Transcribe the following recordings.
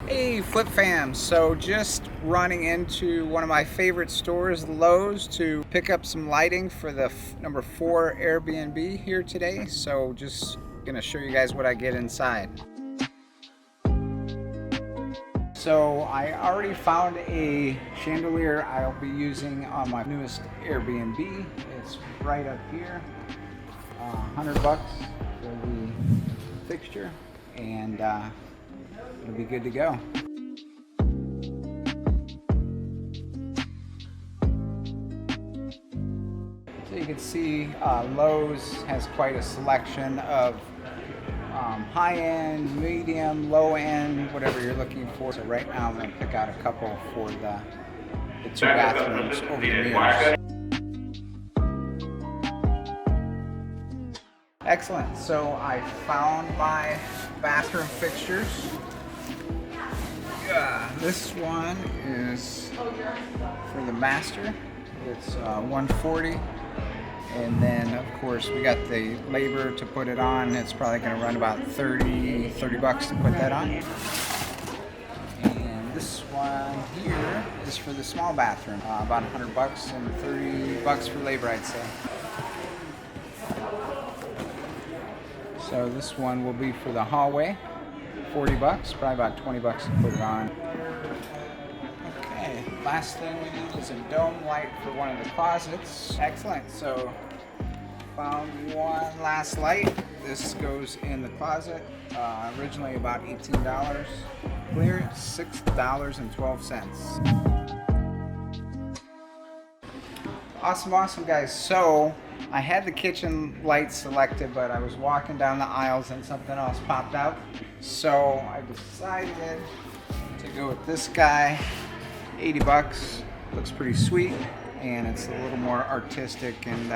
Hey Flip fam, so just running into one of my favorite stores, Lowe's, to pick up some lighting for the number 4 Airbnb here today. So just gonna show you guys what I get inside. So I already found a chandelier I'll be using on my newest Airbnb. It's right up here, $100 for the fixture, and it'll be good to go. So you can see Lowe's has quite a selection of high-end, medium, low-end, whatever you're looking for. So right now I'm going to pick out a couple for the 2 bathrooms over the mirrors. Excellent. So I found my bathroom fixtures. This one is for the master. It's $140, and then of course we got the labor to put it on. It's probably going to run about $30 to put that on. And this one here is for the small bathroom, about $100 and $30 for labor, I'd say. So this one will be for the hallway, $40, probably about $20 to put it on. Okay, last thing we need is a dome light for one of the closets. Excellent, so found one last light. This goes in the closet, originally about $18, clear $6.12. Awesome guys. So I had the kitchen light selected, but I was walking down the aisles and something else popped out. So I decided to go with this guy, $80. Looks pretty sweet, and it's a little more artistic and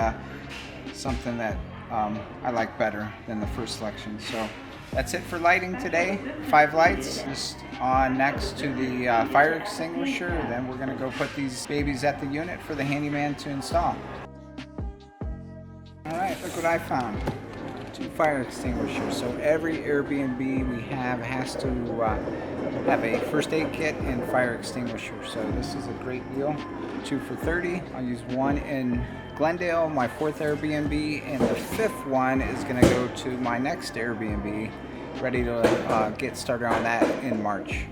something that I like better than the first selection. So that's it for lighting today. 5 lights just on next to the fire extinguisher. Then we're gonna go put these babies at the unit for the handyman to install. All right, look what I found. 2 fire extinguishers. So every Airbnb we have has to have a first aid kit and fire extinguisher. So this is a great deal. 2 for $30. I'll use 1 in Glendale, my 4th Airbnb, and the 5th one is going to go to my next Airbnb. Ready to get started on that in March.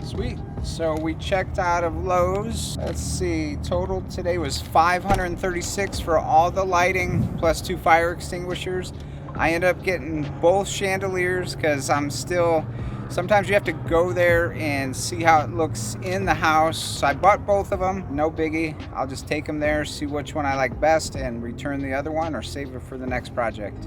Sweet. So we checked out of Lowe's. Let's see, total today was $536 for all the lighting plus 2 fire extinguishers. I ended up getting both chandeliers because sometimes you have to go there and see how it looks in the house. So I bought both of them, no biggie. I'll just take them there, see which one I like best, and return the other one or save it for the next project.